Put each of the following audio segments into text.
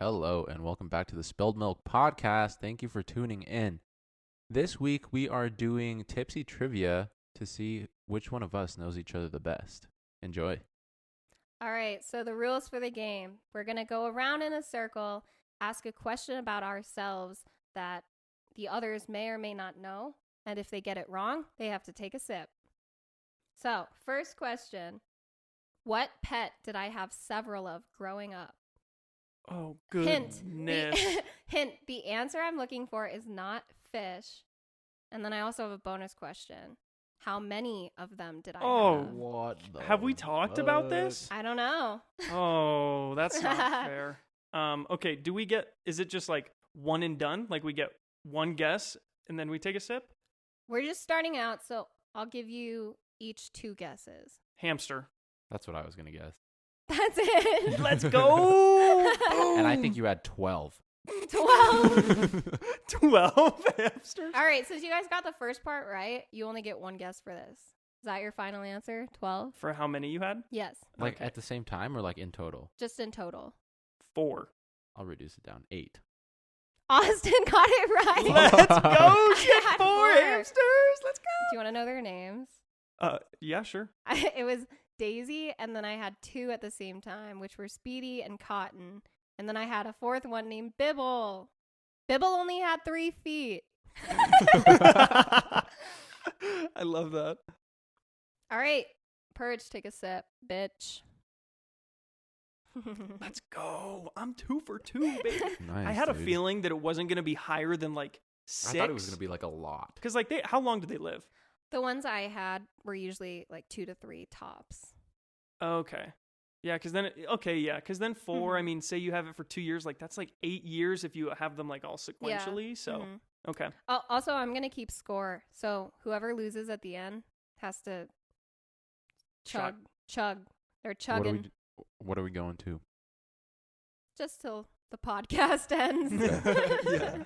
Hello, and welcome back to the Spilled Milk Podcast. Thank you for tuning in. This week, we are doing Tipsy Trivia to see which one of us knows each other the best. Enjoy. All right, so the rules for the game. We're going to go around in a circle, ask a question about ourselves that the others may or may not know, and if they get it wrong, they have to take a sip. So, first question. What pet did I have several of growing up? Oh, goodness. Hint, the answer I'm looking for is not fish. And then I also have a bonus question. How many of them did I have? What Have we talked about this? I don't know. Oh, that's not fair. Okay, is it just like one and done? Like we get one guess and then we take a sip? We're just starting out, so I'll give you each 2 guesses. Hamster. That's what I was going to guess. That's it. Let's go. And I think you had 12. 12. 12 hamsters? All right, since you guys got the first part right, you only get 1 guess for this. Is that your final answer? 12? For how many you had? Yes. Like Okay. at the same time or like in total? Just in total. 4. I'll reduce it down. 8. Austin got it right. Let's go. She I had had 4 4. hamsters. Let's Do you want to know their names? go. Yeah, sure. It was Daisy, and then I had 2 at the same time, which were Speedy and Cotton. And then I had a 4th one named Bibble. Bibble only had 3 feet. I love that. All right, Puurich, take a sip, bitch. Let's go. I'm 2 for 2, baby. Nice, I had a dude. feeling that it wasn't going to be higher than like 6. I thought it was going to be like a lot. Because like how long did they live? The ones I had were usually like 2 to 3 tops. Okay. Yeah, because then 4, I mean, say you have it for 2 years, like that's like 8 years if you have them like all sequentially. So, okay. Also, I'm going to keep score. So whoever loses at the end has to chug. They're chugging What are we going to? just till the podcast ends. Yeah.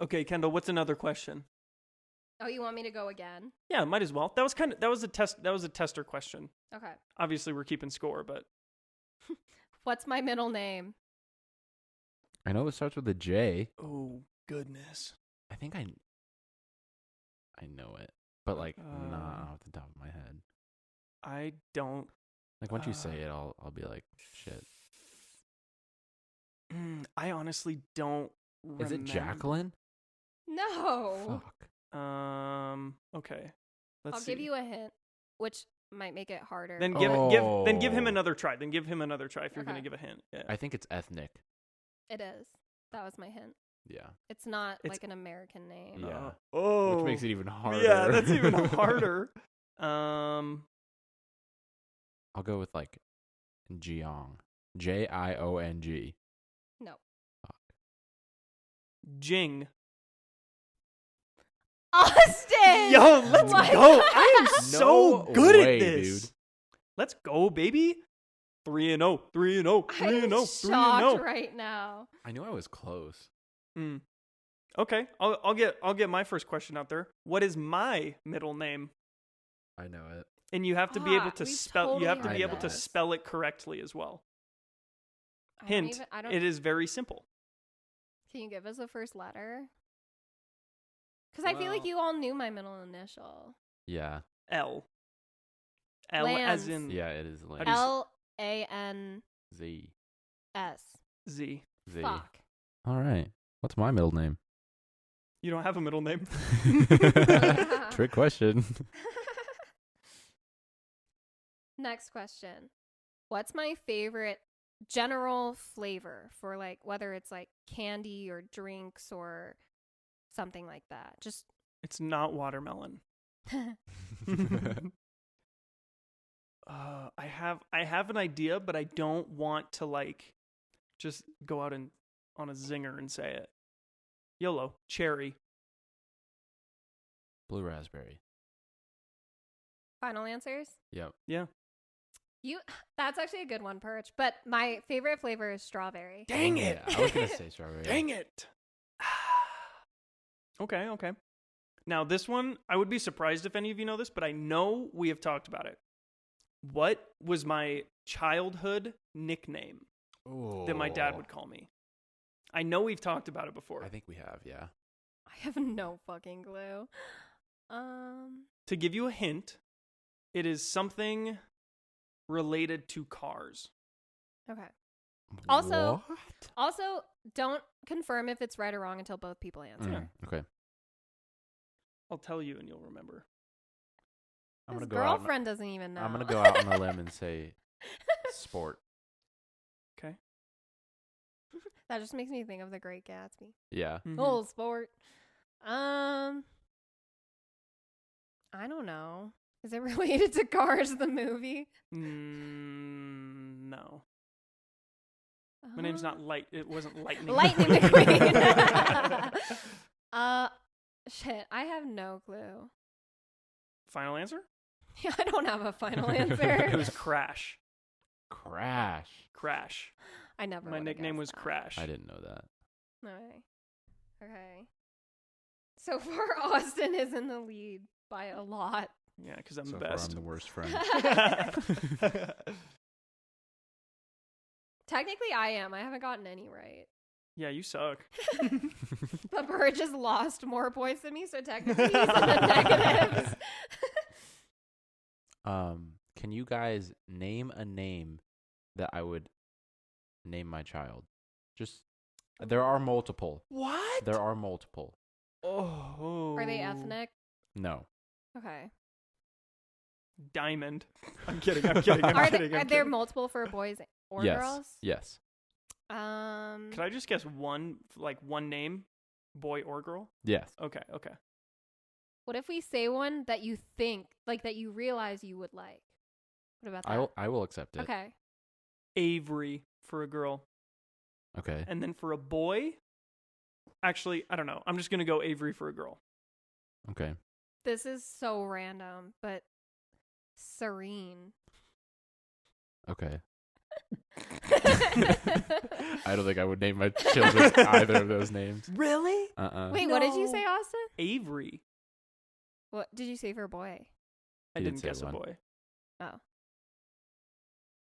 Okay, Kendall, what's another question? Oh, you want me to go again? Yeah, might as well. That was a tester question. Okay. Obviously, we're keeping score, but What's my middle name? I know it starts with a J. oh goodness. I think I know it, but like not off the top of my head. I don't. Like once you say it, I'll be like, shit. I honestly don't remember. Is it Jacqueline? No. Fuck. Okay. Let's I'll see. give you a hint, which might make it harder. Then give him another try. Then give him another try if you're Okay. gonna give a hint. Yeah. I think it's ethnic. It is. That was my hint. Yeah. It's not It's- like an American name. Yeah. Oh. Which makes it even harder. Yeah, that's even harder. I'll go with like Jiong. Jiong. No. Jing. Austin! Yo, let's My go. God. I am so No good way, at this. dude. Let's go, baby. 3-0, 3-0, 3-0, I'm 3-0. shocked right now. I knew I was close. Okay, I'll get my first question out there. What is my middle name? I know it. And you have to be able to We've spell. You have to totally be heard able to this. spell it correctly as well. Hint: I don't. it is very simple. Can you give us a first letter? Because I feel like Well- you all knew my middle initial. Yeah. L. L Lance. as in Yeah, it is Lance. do you s- Lans. Z. Z. Z. Fuck. All right. What's my middle name? You don't have a middle name. Trick question. Next question. What's my favorite general flavor for like whether it's like candy or drinks or something like that? Just It's not watermelon. I have an idea, but I don't want to like just go out and on a zinger and say it. YOLO. Cherry. Blue raspberry. final answers. Yep. Yeah. That's actually a good one, Puurich. But my favorite flavor is strawberry. Dang Oh, it. yeah, I was gonna say strawberry. Dang it. Okay. Now, this one, I would be surprised if any of you know this, but I know we have talked about it. What was my childhood nickname? that my dad would call me. I know we've talked about it before. I think we have, yeah. I have no fucking clue. To give you a hint, it is something related to cars. Okay. Also, What? also don't confirm if it's right or wrong until both people answer. Okay. I'll tell you and you'll remember. I'm His gonna go out. girlfriend doesn't even know. I'm gonna go out on a limb and say sport. Okay. That just makes me think of The Great Gatsby. Yeah. Mm-hmm. Oh, sport. I don't know. Is it related to Cars, the movie? No. My name's not Light. It wasn't Lightning. Lightning McQueen. Shit. I have no clue. Final answer? Yeah, I don't have a final answer. It was Crash. Crash. Crash. I never. My would've nickname was guessed that. Crash. I didn't know that. Okay. So far, Austin is in the lead by a lot. Yeah, because I'm So the far, best. I'm the worst friend. Technically, I am. I haven't gotten any right. Yeah, you suck. But Puurich just lost more points than me, so technically he's in the negatives. Can you guys name a name that I would name my child? Just there are multiple. What? There are multiple. Oh. Are they ethnic? No. Okay. Diamond. I'm kidding. I'm kidding. I'm Are kidding. there, I'm are there kidding. multiple for boys or Yes. girls? Yes. Could I just guess one name, boy or girl? Yes. Okay. What if we say one that you think, like that you realize you would like? What about that? I will accept it. Okay. Avery for a girl. Okay. And then for a boy, actually, I don't know. I'm just going to go Avery for a girl. Okay. This is so random, but Serene. Okay. I don't think I would name my children either of those names. Really? Wait, what did you No. say, Austin? Avery. What did you say for a boy? I He didn't didn't say guess one. a boy. Oh.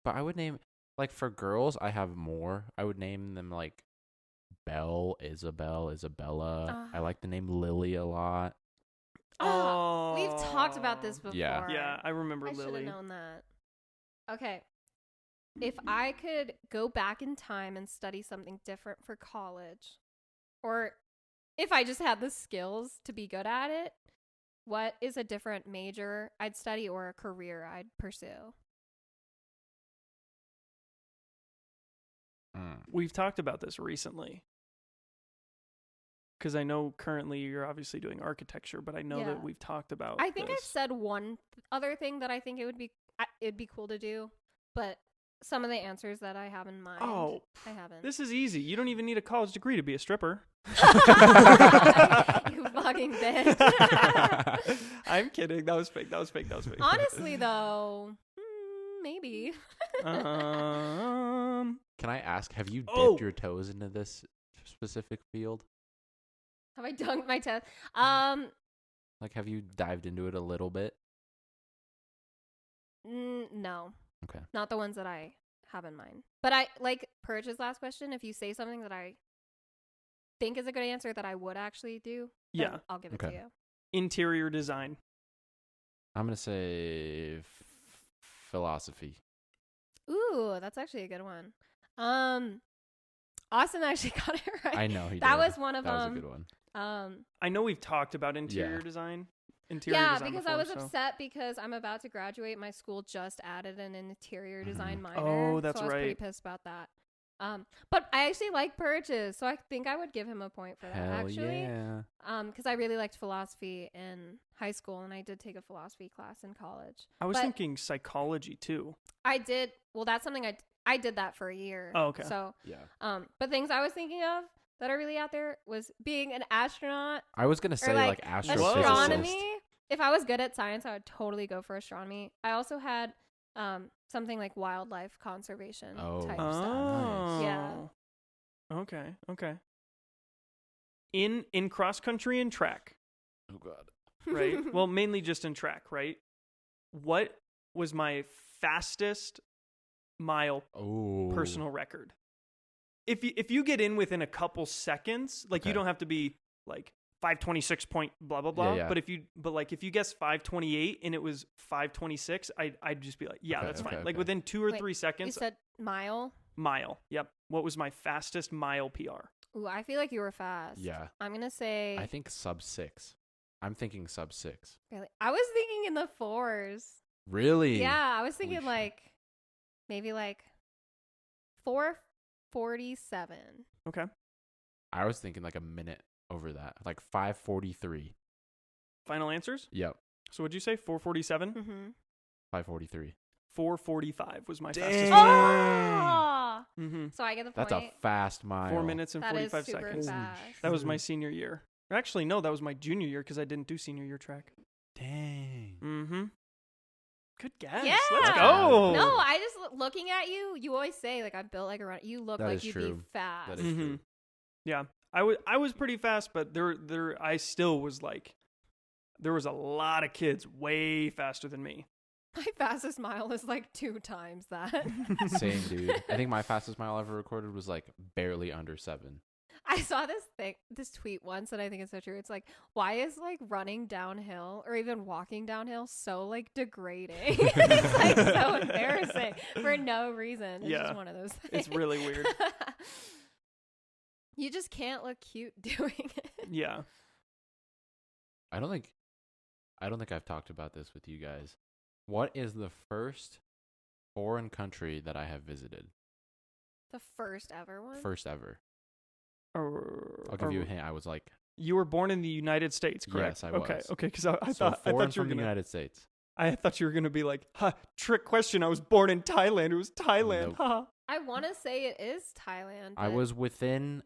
But I would name, like, for girls, I have more. I would name them, like, Belle, Isabel, Isabella. I like the name Lily a lot. Oh, we've talked about this before. Yeah. Yeah, I remember I should Lily. have known that. Okay. If I could go back in time and study something different for college, or if I just had the skills to be good at it, what is a different major I'd study or a career I'd pursue? We've talked about this recently. Because I know currently you're obviously doing architecture, but I know that we've talked about I think this. I've said one other thing that I think it'd be cool to do, but some of the answers that I have in mind, I haven't. This is easy. You don't even need a college degree to be a stripper. You fucking bitch. I'm kidding. That was fake. Honestly, though, maybe. Um, Can I ask, have you dipped your toes into this specific field? Have I dunked my toe? Like, have you dived into it a little bit? No. Okay. Not the ones that I have in mind. But I like Puurich's last question. If you say something that I think is a good answer that I would actually do, then Yeah. I'll give it to you. Interior design. I'm going to say philosophy. Ooh, that's actually a good one. Austin actually got it right. I know he That did. was one of That was them. a good one. I know we've talked about interior design. Interior Yeah, design because before, I was so. upset because I'm about to graduate. My school just added an interior design minor. Oh, that's so I was pretty right. pissed about that. But I actually like Puurich's, so I think I would give him a point for that. Hell actually, yeah. because I really liked philosophy in high school, and I did take a philosophy class in college. I was But thinking psychology too. I did. Well, that's something I did that for a year. Oh, okay. So, Yeah. but things I was thinking of that are really out there was being an astronaut. I was going to say, like astrophysicist. Astronomy. If I was good at science, I would totally go for astronomy. I also had something like wildlife conservation type stuff. Yeah. Okay. In cross country and track, Oh, God. right? Well, mainly just in track, right? What was my fastest mile Oh. personal record. If you get in within a couple seconds, like you Okay. don't have to be like 5:26 point blah blah blah. Yeah. But if you guess 5:28 and it was 5:26, I'd just be like, yeah, Okay, that's okay, fine. Like okay. within 2 or Wait, 3 You seconds, said mile? mile. Yep. What was my fastest mile PR? Ooh, I feel like you were fast. Yeah. I'm going to say. I think sub 6. I'm thinking sub 6. Really? I was thinking in the 4s. Really? Yeah, I was thinking shit. like maybe like 4:47. Okay. I was thinking like a minute over that, like 5:43. Final answers? Yep. So what'd you say? 4:47? Mm-hmm. 5:43. 4:45 was my Dang. fastest. Oh! Mm-hmm. So I get the point. That's a fast mile. 4 minutes and That is 45 super seconds. fast. That was my senior year. Or actually, no, that was my junior year because I didn't do senior year track. Dang. Mm-hmm. Good guess. Yeah. Let's go. No, I just looking at you. You always say like I'm built like a runner. You look That like is you'd true. be fast. That is Mhm. true. Yeah, I was pretty fast, but I still was like, there was a lot of kids way faster than me. My fastest mile is like 2 times that. Same, dude. I think my fastest mile ever recorded was like barely under 7. I saw this tweet once, and I think it's so true. It's like, why is like running downhill or even walking downhill so like degrading? It's like so embarrassing for no reason. It's Yeah. just one of those things. It's really weird. You just can't look cute doing it. Yeah. I don't think I've talked about this with you guys. What is the first foreign country that I have visited? The first ever one. First ever. Or, I'll give you a hint. I was like, You were born in the United States, correct? Yes, I Okay, was. okay, because I so thought foreign you were from the gonna. United States. I thought you were gonna be like, "Ha, trick question. I was born in Thailand. It was Thailand." Nope. Ha. I want to say it is Thailand. I but was within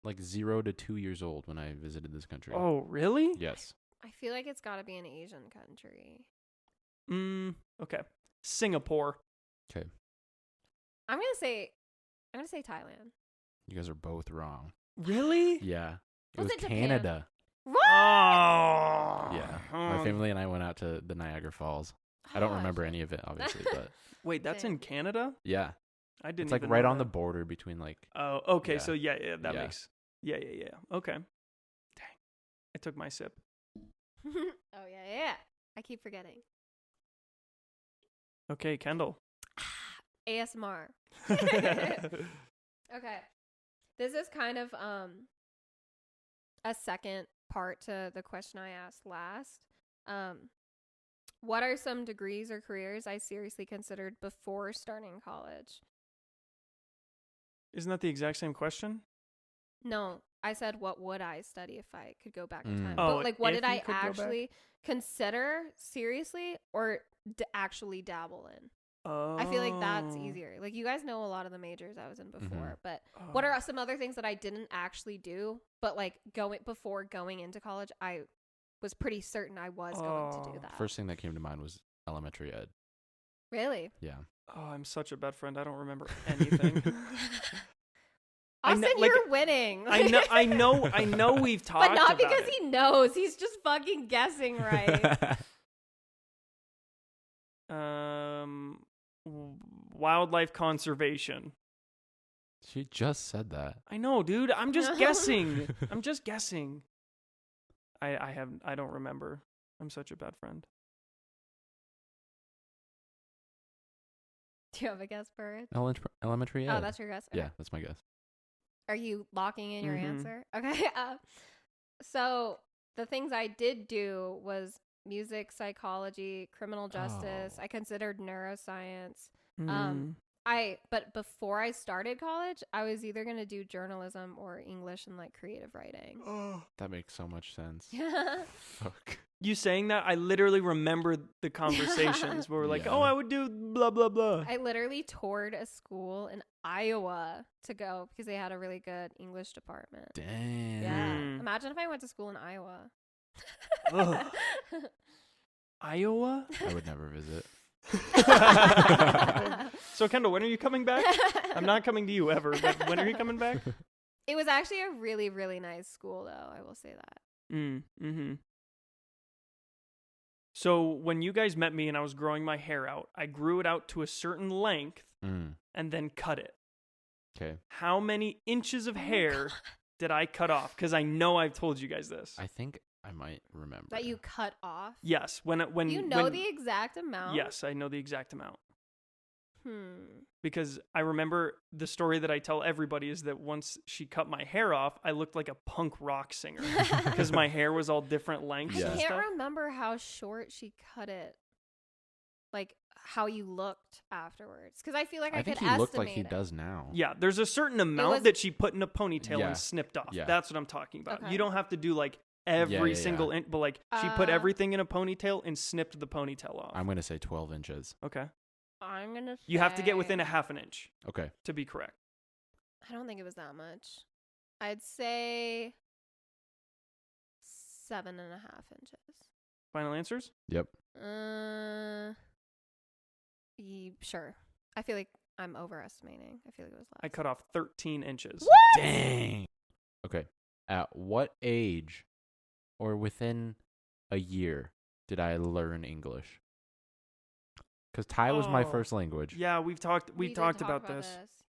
like 0 to 2 years old when I visited this country. Oh, really? Yes. I feel like it's got to be an Asian country. Okay. Singapore. Okay. I'm gonna say Thailand. You guys are both wrong. Really? Yeah. It Was was it Japan? Canada. What? Oh. Yeah. My family and I went out to the Niagara Falls. I don't remember any of it, obviously, but Wait, that's Same. in Canada? yeah. I didn't. It's like even right know on the that. border between like Oh, okay. Yeah. So yeah, that Yeah. makes. Yeah. Okay. Dang. I took my sip. Oh yeah. I keep forgetting. Okay, Kendall. ASMR. Okay. This is kind of a second part to the question I asked last. What are some degrees or careers I seriously considered before starting college? Isn't that the exact same question? No, I said what would I study if I could go back in time. Oh, But like what if did I you could go back? actually consider seriously or actually dabble in? Oh. I feel like that's easier. Like you guys know a lot of the majors I was in before, but what Oh. are some other things that I didn't actually do, but like before going into college, I was pretty certain I was going to do Oh. that. first thing that came to mind was elementary ed. Really? Yeah. Oh, I'm such a bad friend. I don't remember anything. I Austin, know- like, you're winning. I know. We've talked, but not about because it. he knows. He's just fucking guessing right. Wildlife conservation. She just said that. I know, dude. I'm just guessing. I'm just guessing. I don't remember. I'm such a bad friend. Do you have a guess, Bird? Elementary ed. Oh, that's your guess? Okay. Yeah, that's my guess. Are you locking in your Mhm. answer? Okay. So the things I did do was music, psychology, criminal justice. Oh. I considered neuroscience. Mm. But before I started college, I was either going to do journalism or English and like creative writing. Oh. That makes so much sense. Yeah. Fuck. You saying that, I literally remember the conversations where we're like, Yeah. oh, I would do blah, blah, blah. I literally toured a school in Iowa to go because they had a really good English department. Damn. Yeah. Mm. Imagine if I went to school in Iowa. Ugh. Iowa? I would never visit. So, Kendall, when are you coming back? I'm not coming to you ever, but when are you coming back? It was actually a really, really nice school, though. I will say that. Mm-hmm. So when you guys met me and I was growing my hair out, I grew it out to a certain length and then cut it. Okay. How many inches of hair did I cut off? Because I know I've told you guys this. I think I might remember. That you cut off? Yes. When you know the exact amount? Yes, I know the exact amount. Hmm. Because I remember the story that I tell everybody is that once she cut my hair off, I looked like a punk rock singer because my hair was all different lengths. I and can't stuff. remember how short she cut it. Like how you looked afterwards. Because I feel like I think could he estimate looked like he it. does now. Yeah, there's a certain amount that she put in a ponytail Yeah. and snipped off. Yeah. That's what I'm talking about. Okay. You don't have to do like every single inch, but like she put everything in a ponytail and snipped the ponytail off. I'm going to say 12 inches. Okay. I'm going to say... You have to get within a half an inch. Okay. To be correct. I don't think it was that much. I'd say 7.5 inches. Final answers? Yep. Sure. I feel like I'm overestimating. I feel like it was less. I cut off 13 inches. What? Dang. Okay. At what age or within a year did I learn English? Because Thai was my first language. Yeah, we talked about this.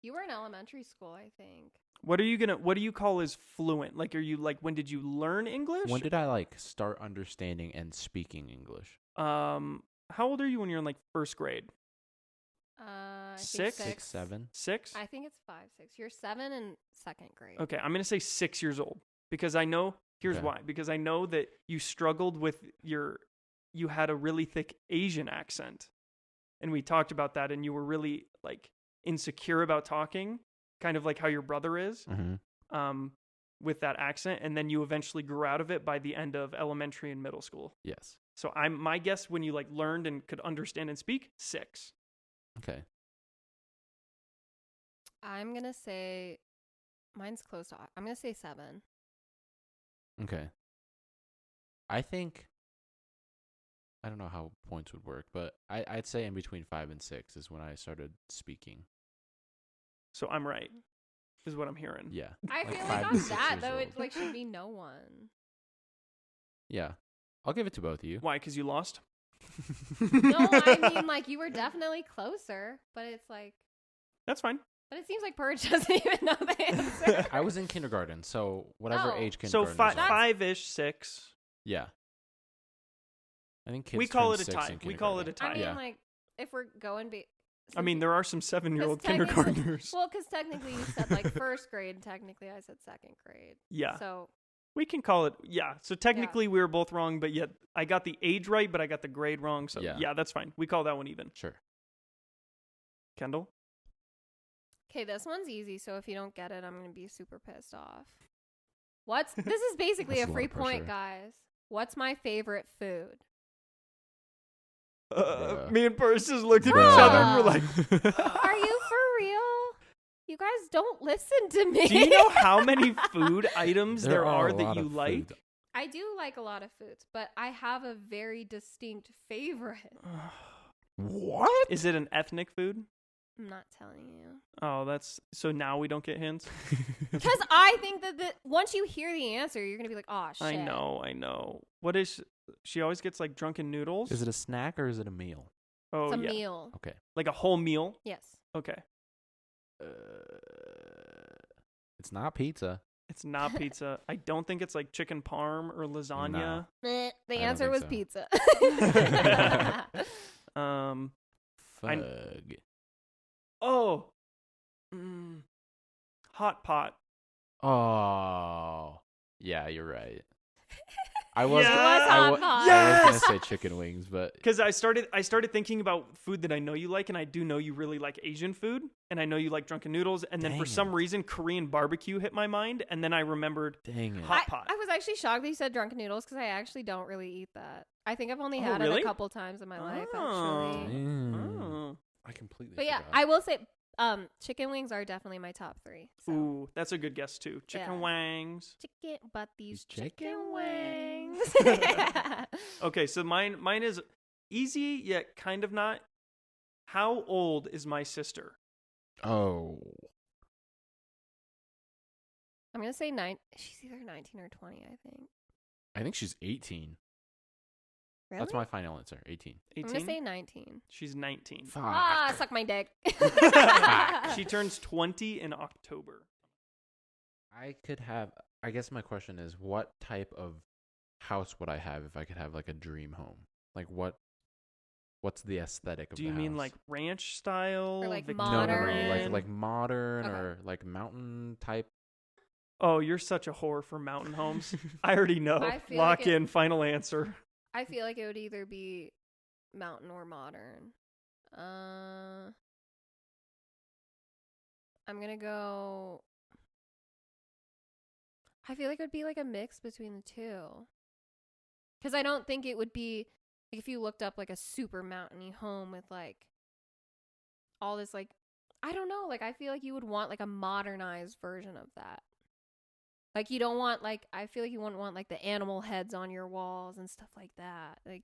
You were in elementary school, I think. What do you call as fluent? Like, are you like, when did you learn English? When did I like start understanding and speaking English? How old are you when you're in like first grade? I Six? think 6, 7. 6? I think it's 5, 6. You're 7 in second grade. Okay, I'm gonna say 6 years old because I know. Here's Okay. why. Because I know that you struggled with you had a really thick Asian accent, and we talked about that, and you were really like insecure about talking, kind of like how your brother is, with that accent, and then you eventually grew out of it by the end of elementary and middle school. Yes. So my guess when you like learned and could understand and speak, 6. Okay. I'm going to say, mine's close to, I'm going to say 7. Okay. I don't know how points would work, but I'd say in between 5 and 6 is when I started speaking. So I'm right, is what I'm hearing. Yeah. I Like feel 5 like to on 6 that, years though, old. it like should be no one. Yeah. I'll give it to both of you. Why? Because you lost? No, I mean, like, you were definitely closer, but it's like, That's fine. but it seems like Puurich doesn't even know the answer. I was in kindergarten, so whatever Oh. age So kindergarten. 5-ish, 6. Yeah. I think kids We call turn it a 6 tie. in We call it a kindergarten. tie. I mean, Yeah. like, if we're going... I mean, there are some 7-year-old 'cause technically- kindergartners. Well, because technically you said, like, first grade, and technically I said second grade. Yeah. So, We can call it, yeah. So technically we were both wrong, but yet I got the age right, but I got the grade wrong. So Yeah. yeah, that's fine. We call that one even. Sure. Kendall? okay, this one's easy, so if you don't get it, I'm going to be super pissed off. This is basically That's a a lot free of point, pressure. guys. What's my favorite food? Bruh. Me and Purse just looked at Bruh. each other and we're like, Are you for real? You guys don't listen to me. do you know how many food items there a are lot that you of like? food. I do like a lot of foods, but I have a very distinct favorite. What? Is it an ethnic food? I'm not telling you. Oh, that's so now we don't get hints. Because I think that once you hear the answer, you're going to be like, oh, shit. I know. What is she always gets like drunken noodles? Is it a snack or is it a meal? Oh, It's a yeah. meal. Okay. Like a whole meal? Yes. Okay. It's not pizza. It's not pizza. I don't think it's like chicken parm or lasagna. The don't answer think was so. pizza. Fug. Oh. Hot pot. Oh. Yeah, you're right. I was, Yeah. It was I hot wa- pot. I was Yes! gonna say chicken wings, but Because I started thinking about food that I know you like, and I do know you really like Asian food, and I know you like drunken noodles, and then for Dang some it. reason Korean barbecue hit my mind, and then I remembered dang it. hot pot. I was actually shocked that you said drunken noodles because I actually don't really eat that. I think I've only Oh, had it really? a couple times in my life, Oh. actually. Oh. I completely But yeah, forgot. I will say chicken wings are definitely my top 3. So. Ooh, that's a good guess too. Chicken Yeah. wings. But these These chicken chicken wings. Okay, so mine is easy yet kind of not. How old is my sister? Oh. I'm going to say 9. She's either 19 or 20, I think. I think she's 18. Really? That's my final answer. 18. I'm going to 18? say 19. She's 19. Fuck. Ah, suck my dick. She turns 20 in October. I guess my question is, what type of house would I have if I could have like a dream home? Like what's the aesthetic of Do the you house? mean like ranch style? Or, like, No, modern? like modern Okay. or like mountain type. Oh, you're such a whore for mountain homes. I already know. I feel Lock like it- in, final answer. I feel like it would either be mountain or modern. I'm going to go... I feel like it would be like a mix between the two. Because I don't think it would be... Like, if you looked up like a super mountainy home with like all this like... I don't know. Like, I feel like you would want like a modernized version of that. Like, you don't want like... I feel like you wouldn't want like the animal heads on your walls and stuff like that. Like,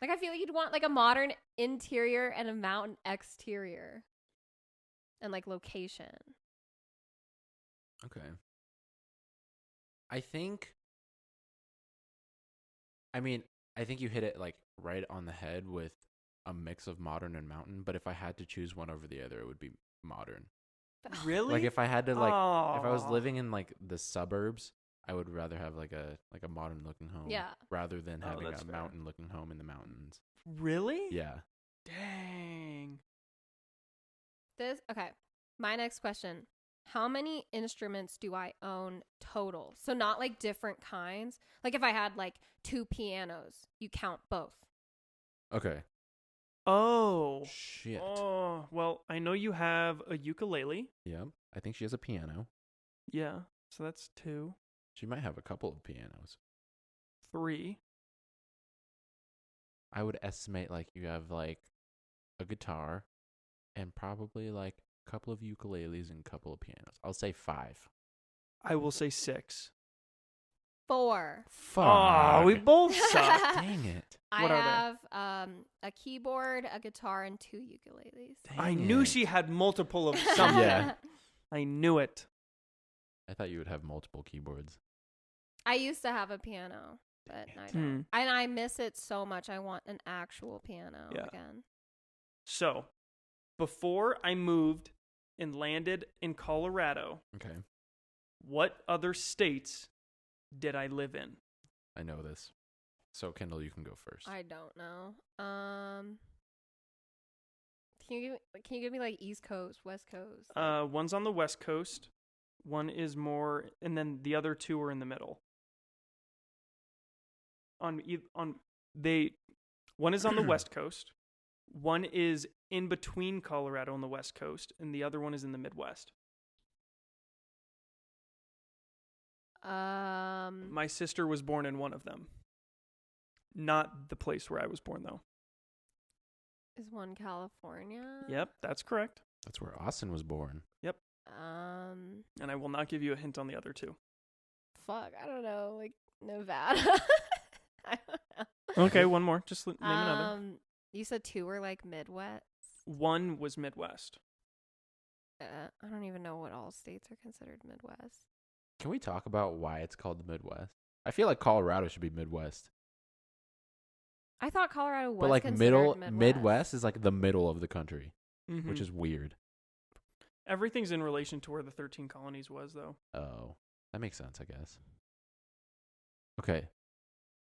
I feel like you'd want, like, a modern interior and a mountain exterior. And, like, location. Okay. I think you hit it, like, right on the head with a mix of modern and mountain. But if I had to choose one over the other, it would be modern. Really? Like, if I had to, like, if I was Aw. living in, like, the suburbs, I would rather have, like a modern-looking home. Yeah. Rather than Oh, having that's a fair. mountain-looking home in the mountains. Really? Yeah. Dang. Okay. My next question. How many instruments do I own total? So not, like, different kinds. Like, if I had, like, 2 pianos, you count both. Okay. Oh. Shit. Oh. Well, I know you have a ukulele. Yeah. I think she has a piano. Yeah. So that's 2. She might have a couple of pianos. 3. I would estimate like you have like a guitar and probably like a couple of ukuleles and a couple of pianos. I'll say 5. I will say 6. 4. Fuck. Oh, we both suck. Dang it. I What are they? have a keyboard, a guitar, and 2 ukuleles. I Dang knew it. she had multiple of something. Yeah. I knew it. I thought you would have multiple keyboards. I used to have a piano, but I don't. And I miss it so much. I want an actual piano Yeah. again. So, before I moved and landed in Colorado, Okay. what other states did I live in? I know this. So Kendall, you can go first. I don't know. Can you give me like East Coast, West Coast? One's on the West Coast. One is more, and then the other 2 are in the middle. One is on the West Coast. One is in between Colorado and the West Coast, and the other one is in the Midwest. My sister was born in one of them. Not the place where I was born, though. Is one California? Yep, that's correct. That's where Austin was born. Yep. And I will not give you a hint on the other 2. Fuck, I don't know, like Nevada. I don't know. Okay, one more. Just name another. You said 2 were like Midwest. One was Midwest. I don't even know what all states are considered Midwest. Can we talk about why it's called the Midwest? I feel like Colorado should be Midwest. I thought Colorado was But like considered Midwest is like the middle of the country, Mm-hmm. which is weird. Everything's in relation to where the 13 colonies was, though. Oh, that makes sense, I guess. Okay.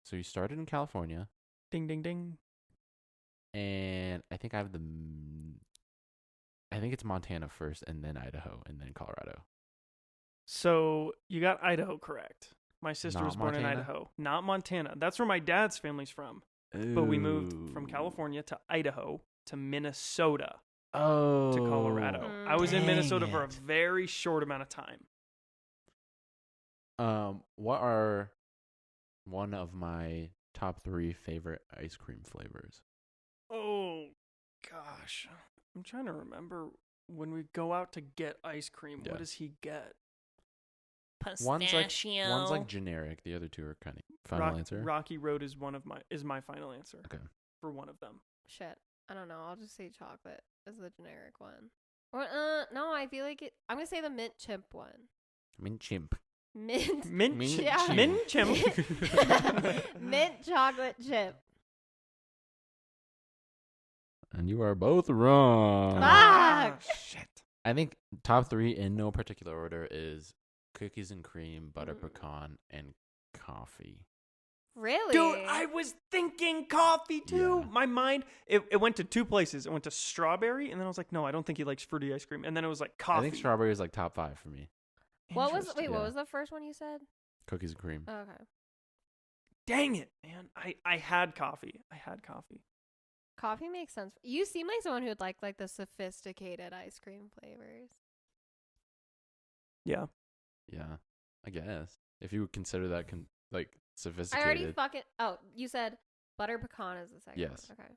So you started in California, Ding, ding, ding. and I think it's Montana first, and then Idaho, and then Colorado. So you got Idaho correct. My sister Not was born Montana? in Idaho, not Montana. That's where my dad's family's from. But we moved from Ooh. California to Idaho to Minnesota Oh. to Colorado. I was in Dang Minnesota for a it. very short amount of time. What are one of my top 3 favorite ice cream flavors? Oh, gosh. I'm trying to remember when we go out to get ice cream. Yeah. What does he get? One's like generic. The other 2 are kind of final answer. Rocky Road is my final answer. Okay. For one of them. Shit. I don't know. I'll just say chocolate as the generic one. Or no, I feel like I'm gonna say the mint chip one. I mean chimp. Mint. Mint. Mint Yeah. chip. Mint chip. Mint chocolate chip. And you are both wrong. Fuck. Shit. I think top 3 in no particular order is cookies and cream, butter pecan, and coffee. Really? Dude, I was thinking coffee too. Yeah. My mind, it went to 2 places. It went to strawberry, and then I was like, no, I don't think he likes fruity ice cream. And then it was like coffee. I think strawberry is like top 5 for me. What Interesting. Yeah. was the first one you said? Cookies and cream. Oh, okay. Dang it, man. I had coffee. Coffee makes sense. You seem like someone who would like the sophisticated ice cream flavors. Yeah. Yeah, I guess. If you would consider that like I sophisticated. already fucking. Oh, you said butter pecan is the second Yes. one. Okay.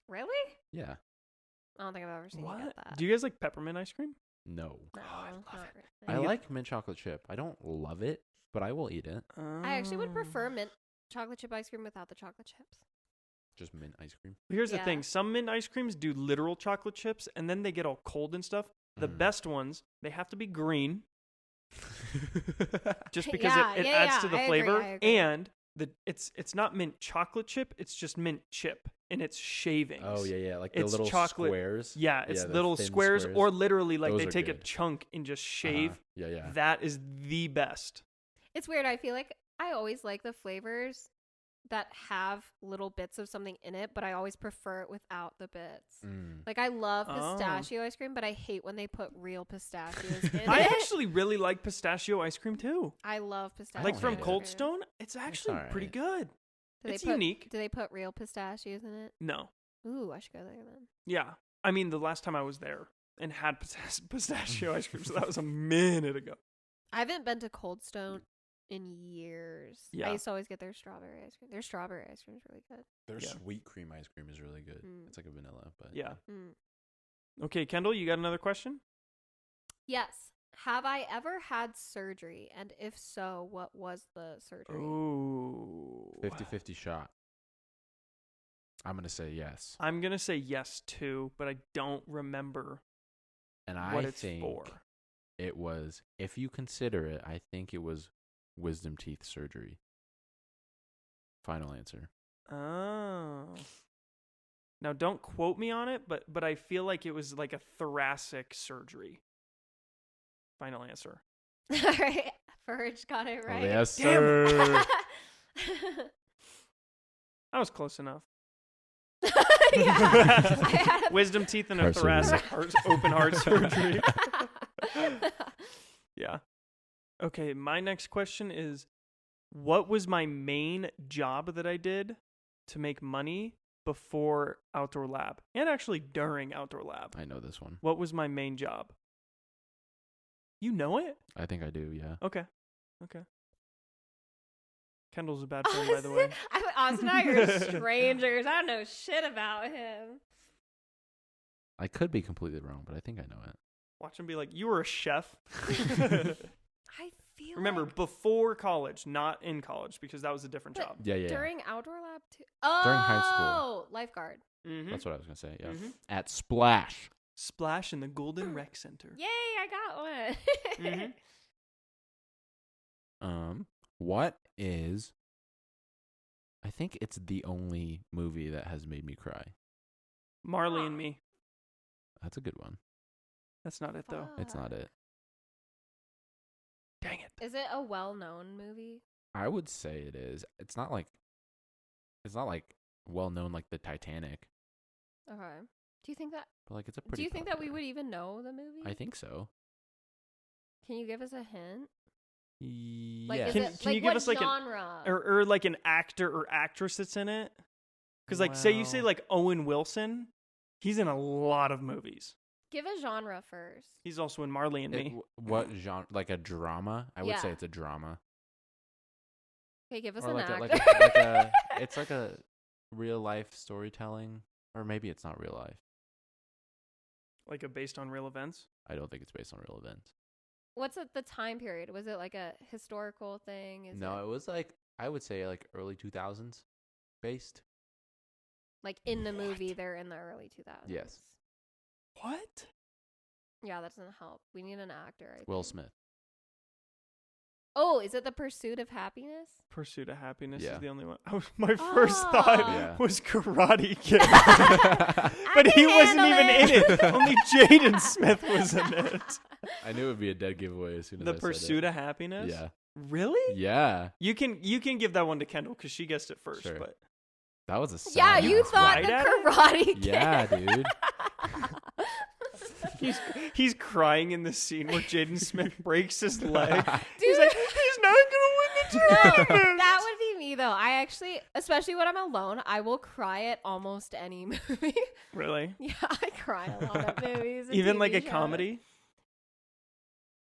Really? Yeah. I don't think I've ever seen you What? get that. Do you guys like peppermint ice cream? No. No, I love not it. I really. like mint chocolate chip. I don't love it, but I will eat it. I actually would Oh. prefer mint chocolate chip ice cream without the chocolate chips. Just mint ice cream. Here's the Yeah. thing. Some mint ice creams do literal chocolate chips, and then they get all cold and stuff. The Mm. best ones, they have to be green, just because Yeah, it yeah, adds yeah. to the I agree, flavor. I agree. And it's not mint chocolate chip. It's just mint chip, and it's shavings. Oh yeah, like the It's little chocolate- squares. Yeah, it's the little thin squares, or literally like Those they are take a good. chunk and just Uh-huh. shave. Yeah. That is the best. It's weird. I feel like I always like the flavors that have little bits of something in it, but I always prefer it without the bits. Mm. Like I love Oh. pistachio ice cream, but I hate when they put real pistachios in I it. actually really like pistachio ice cream too. I love pistachio. Like don't from hate it. Cold Stone, it's actually alright. pretty good. Do they It's put- unique. Do they put real pistachios in it? No. Ooh, I should go there then. Yeah. I mean, the last time I was there and had pistachio ice cream, so that was a minute ago. I haven't been to Cold Stone in years. Yeah. I used to always get their strawberry ice cream. Their strawberry ice cream is really good. Their Yeah. sweet cream ice cream is really good. Mm. It's like a vanilla, but Yeah. Mm. Okay, Kendall, you got another question? Yes. Have I ever had surgery? And if so, what was the surgery? Ooh. 50-50 shot. I'm gonna say yes, I'm going to say yes too, but I don't remember and what I it's think for. it was. If you consider it, I think it was wisdom teeth surgery. Final answer. Oh. Now, don't quote me on it, but I feel like it was like a thoracic surgery. Final answer. All right. Purge got it right. Oh, yes, Damn. sir. That was close enough. Yeah. I had a- Wisdom teeth and a Heart surgery. thoracic open heart surgery. Yeah. Okay, my next question is, what was my main job that I did to make money before Outdoor Lab? And actually during Outdoor Lab. I know this one. What was my main job? You know it? I think I do. Yeah. Okay. Kendall's a bad friend, by the way. Austin and I are strangers. I don't know shit about him. I could be completely wrong, but I think I know it. Watch him be like, you were a chef. I feel Remember, like before college, not in college, because that was a different But job. Yeah. during outdoor lab too. Oh, During high school. lifeguard. Mm-hmm. That's what I was gonna say. Yeah. Mhm. At Splash. Splash in the Golden Rec Center. Yay! I got one. Mhm. What is? I think it's the only movie that has made me cry. Marley and Me. That's a good one. That's not it, though. It's not it. Dang it. Is it a well-known movie? I would say it is. It's not like well known like the Titanic, Okay. Do you think that? but like it's a pretty. Do you think that we popular- would even know the movie? I think so. Can you give us a hint? Yeah. Like, is Can- it, can like you give what us, like, genre? Or like an actor or actress that's in it? Because, like, say you say, Wow. like, Owen Wilson. He's in a lot of movies. Give a genre first. He's also in Marley and Me. What genre? Like a drama? I would say Yeah. it's a drama. Okay, give us Or an like actor. like a it's like a real life storytelling, or maybe it's not real life. Like a based on real events. I don't think it's based on real events. What's the time period? Was it like a historical thing? Is No, it it was like I would say like early 2000s based. like in the movie What? they're in the early 2000s? Yes. What? Yeah, that doesn't help. We need an actor. I Will think. Smith. Oh, is it The Pursuit of Happiness? Pursuit of Happiness Yeah. is the only one. My first Oh. thought Yeah. was Karate Kid. I But he can wasn't handle even in it. Only Jaden Smith was in it. I knew it would be a dead giveaway as soon as The I said Pursuit it. of Happiness? Yeah. Really? Yeah. You can give that one to Kendall because she guessed it first. Sure. But That was a sad Yeah, You you thought cried The at it? Karate Kid. Yeah, dude. he's crying in the scene where Jaden Smith breaks his leg. Dude. He's like, he's not gonna win the No, tournament. that would be me though. I actually, especially when I'm alone, I will cry at almost any movie. Really? Yeah, I cry a lot at movies. and Even like TV a shows. comedy?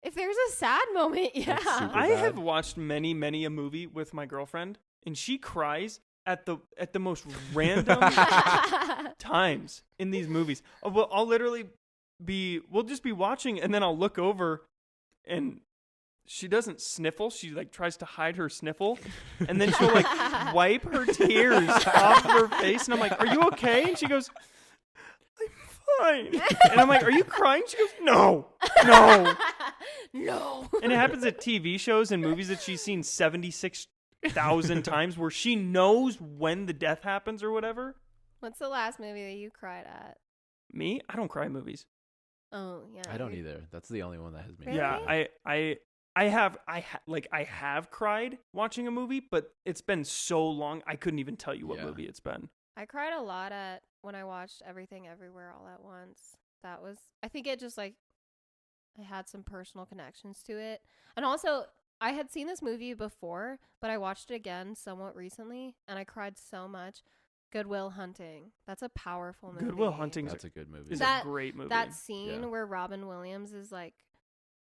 If there's a sad moment, yeah. super I bad. have watched many a movie with my girlfriend, and she cries at the most random times in these movies. I'll literally we'll just be watching, and then I'll look over, and she doesn't sniffle. She like tries to hide her sniffle, and then she'll like wipe her tears off her face, and I'm like, "Are you okay?" And she goes, "I'm fine." And I'm like, "Are you crying?" She goes, "No." No. And it happens at TV shows and movies that she's seen 76,000 times, where she knows when the death happens or whatever. What's the last movie that you cried at? Me, I don't cry in movies. Oh, yeah. I don't either. That's the only one that has me. Really? Yeah, I have cried watching a movie, but it's been so long I couldn't even tell you what Yeah. movie it's been. I cried a lot at when I watched Everything Everywhere All at Once. That was, I think it just like, I had some personal connections to it. And also, I had seen this movie before, but I watched it again somewhat recently, and I cried so much. Good Will Hunting. That's a powerful movie. Good Will Hunting That's a good movie. is That- a great movie. That scene Yeah. where Robin Williams is like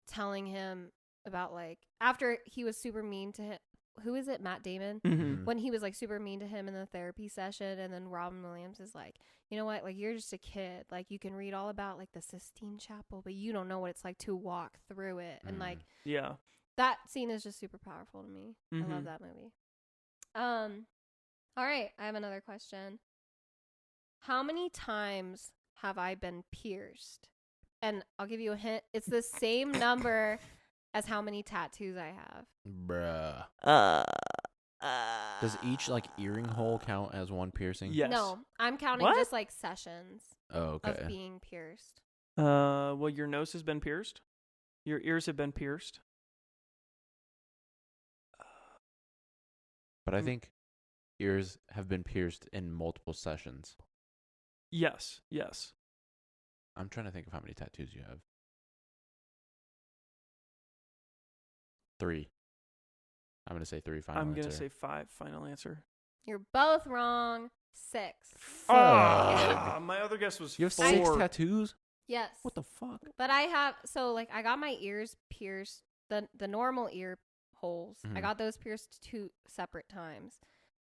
telling him about like after he was super mean to him. Who is it? Matt Damon. Mhm. When he was like super mean to him in the therapy session, and then Robin Williams is like, you know what, like you're just a kid, like you can read all about like the Sistine Chapel, but you don't know what it's like to walk through it. And like Yeah. that scene is just super powerful to me. I love Mhm. that movie. All right, I have another question. How many times have I been pierced? And I'll give you a hint. It's the same number as how many tattoos I have. Bruh. Does each like earring hole count as one piercing? Yes. No, I'm counting What? just like sessions Oh, okay. of being pierced. Well, your nose has been pierced. Your ears have been pierced. But I think ears have been pierced in multiple sessions. Yes. Yes. I'm trying to think of how many tattoos you have. 3. I'm going to say 3 final I'm going to answer. say 5. Final answer. You're both wrong. 6. Ah, my other guess was You have 4. 6 tattoos? Yes. What the fuck? But I have, so like I got my ears pierced, the normal ear holes. I Mhm. got those pierced 2 separate times.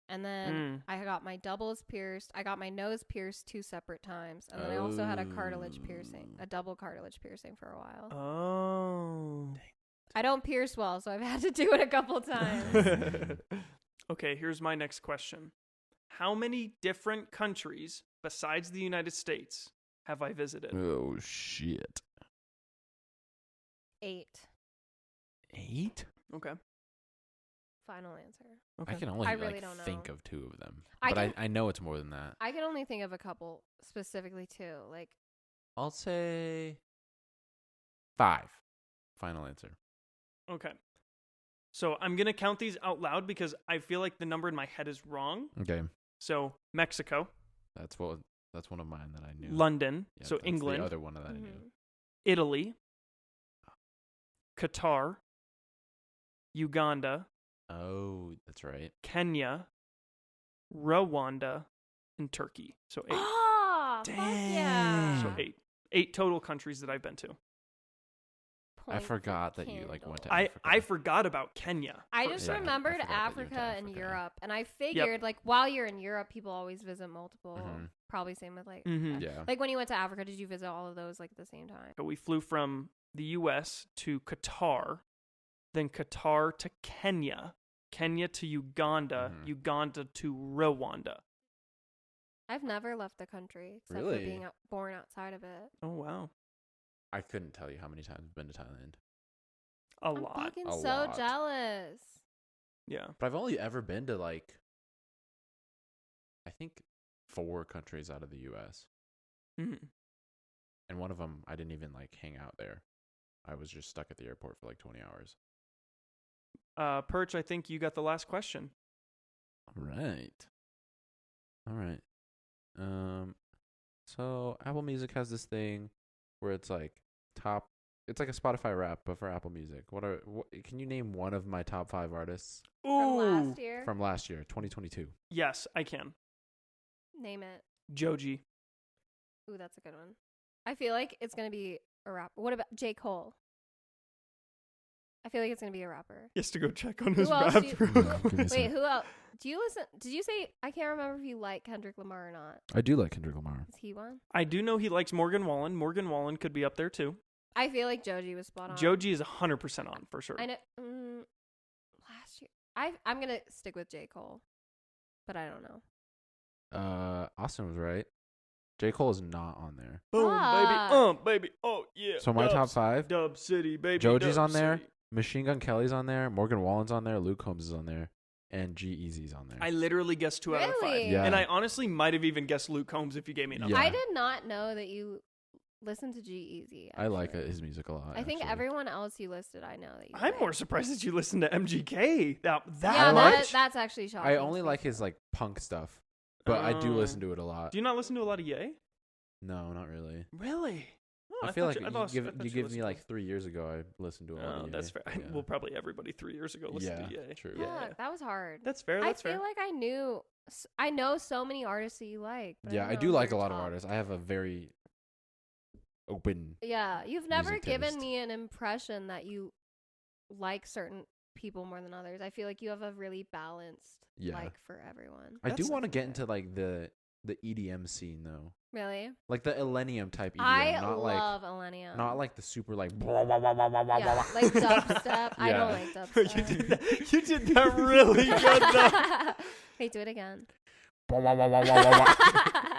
And then I got my doubles pierced. I got my nose pierced 2 separate times. And then I also had a cartilage piercing, a double cartilage piercing for a while. Oh. I don't pierce well, so I've had to do it a couple times. Okay, here's my next question. How many different countries besides the United States have I visited? Oh, shit. 8. 8? Okay. Final answer. Okay. I can only I really like don't know. think of 2 of them. I But can- I know it's more than that. I can only think of a couple specifically too. Like I'll say 5. Final answer. Okay. So I'm going to count these out loud because I feel like the number in my head is wrong. Okay. So Mexico, That's one of mine that I knew. London, Yeah, so that's England, the other one that I knew. mhm. Italy, Qatar, Uganda, Oh, that's right. Kenya, Rwanda, and Turkey. So 8. Oh, fuck yeah. So 8. 8 total countries that I've been to. I Point for forgot that you like went to Kendall. Africa. I forgot about Kenya. I for a just Yeah, I second. remembered forgot that you went Africa to and Africa. Europe, and I figured like while you're in Europe, people always visit multiple. Mhm. Probably same with like Mhm. Yeah. like when you went to Africa, did you visit all of those like at the same time? So we flew from the U.S. to Qatar, then Qatar to Kenya, Kenya to Uganda, Mhm. Uganda to Rwanda. I've never left the country except for Really? being born outside of it. Oh, wow. I couldn't tell you how many times I've been to Thailand. a I'm lot. fucking A so lot. jealous. Yeah. But I've only ever been to like, I think 4 countries out of the U.S. Mhm. And one of them, I didn't even like hang out there. I was just stuck at the airport for like 20 hours. Perch, I think you got the last question. All right. So Apple Music has this thing where it's like it's like a Spotify rap, but for Apple Music. Can you name one of my top 5 artists From last year. from last year, 2022? Yes, I can. Name it. Joji. Ooh, that's a good one. I feel like it's going to be a rapper. What about J. Cole? I feel like it's going to be a rapper. He has to go check on Who his else do you- bathroom. Give me a Wait, sec. who else? Do you listen? Did you say, I can't remember if you like Kendrick Lamar or not. I do like Kendrick Lamar. Is he one? I do know he likes Morgan Wallen. Morgan Wallen could be up there too. I feel like Joji was spot on. Joji is 100% on for sure. I know. Last year. I'm going to stick with J. Cole. But I don't know. Austin was right. J. Cole is not on there. Boom, Fuck. baby. Oh, yeah. So my top Dubs. 5, Dub City, baby. Joji's Dub on there. City. Machine Gun Kelly's on there. Morgan Wallen's on there. Luke Combs is on there. And G-Eazy's on there. I literally guessed 2 out of 5. Really? Yeah. And I honestly might have even guessed Luke Combs if you gave me enough. Yeah. I did not know that you listened to G-Eazy. I like actually. his music a lot. I think actually. everyone else you listed, I know that you I'm like. more surprised that you listened to MGK. That Yeah, much? that's actually shocking. I only to me. like his like punk stuff, but I do Oh. listen to it a lot. Do you not listen to a lot of Ye? No, not really. Really? Oh, I feel thought like I thought you listened give to me it. like 3 years ago. I listened to a lot Oh, of Ye. that's fair. Yeah. Well, probably everybody 3 years ago listened to Ye. True. Yeah. Fuck, that was hard. That's fair. I That's feel fair. like I know so many artists that you like. But Yeah, I don't do know like a your lot of top. artists. I have a very open. Yeah, you've never music given taste. me an impression that you like certain people more than others. I feel like you have a really balanced Yeah. like for everyone. I do That's- want to get into like the EDM scene though, Really? like the Millennium type EDM, I not love Millennium. not like the super like. yeah, like dubstep. I Yeah. don't like you dubstep. did that. You did that really good though. Wait, do it again.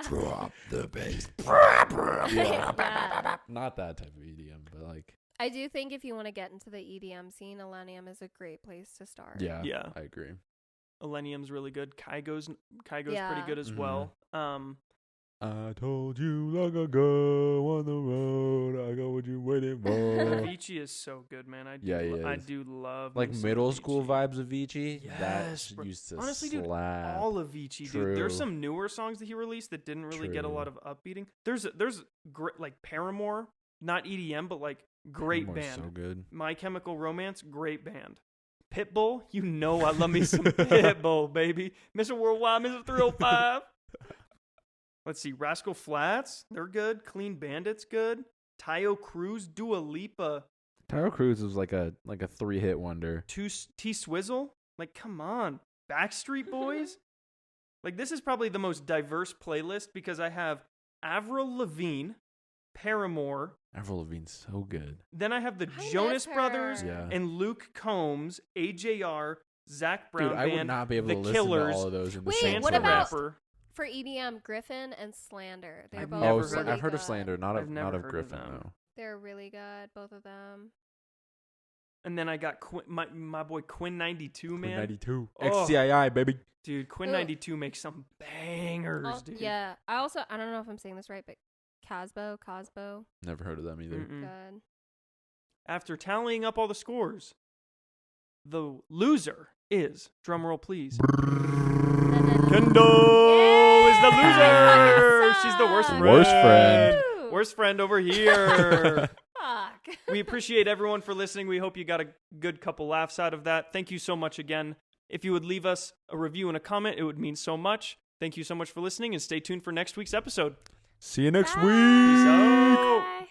Drop the bass. Yeah. Not that type of EDM, but like. I do think if you want to get into the EDM scene, Millennium is a great place to start. Yeah, Yeah. I agree. Millennium's really good. Kygo's Yeah. pretty good as Mhm. well. I told you long ago on the road, I got what you waiting for. Avicii is so good, man. I do, Yeah, he I is. do love Like me some middle school Avicii. vibes of Avicii. Yes, That bro. used to Honestly, dude, slap. all of Avicii, True. dude. There's some newer songs that he released that didn't really get a True. lot of upbeating. There's great like Paramore, not EDM, but like great Paramore's band. So good. My Chemical Romance, great band. Pitbull, you know I love me some Pitbull, baby. Mr. Worldwide, Mr. 305. Let's see, Rascal Flatts, they're good. Clean Bandit's good. Tayo Cruz, Dua Lipa, Tyro Cruz was like a 3-hit wonder. T Swizzle. Like, come on. Backstreet Boys. Like, this is probably the most diverse playlist because I have Avril Lavigne, Paramore, Avril Lavigne's so good. then I have the I miss Jonas her. Brothers Yeah. and Luke Combs, AJR, Zach Brown Dude, I would Band, not be able The to listen Killers, to all of those in the Wait, same Chance what the sentence. about- Rapper. For EDM, Griffin and Slander. They're I've both never Oh, heard so of really I've heard of good. Slander, not I've of never not of heard of Griffin them. though. They're really good, both of them. And then I got my boy Quinn 92, man. 92. Oh. XCII, baby. Dude, Quinn Ooh. 92 makes some bangers, Oh, dude. yeah. I don't know if I'm saying this right, but Cosbo. Never heard of them either. Mm-mm. Good. After tallying up all the scores, the loser is, drumroll please, Kendall is the loser. She's the worst Suck. friend. Worst friend. Woo! Worst friend over here. Fuck. We appreciate everyone for listening. We hope you got a good couple laughs out of that. Thank you so much again. If you would leave us a review and a comment, it would mean so much. Thank you so much for listening, and stay tuned for next week's episode. See you next Bye. week. Peace out. Bye.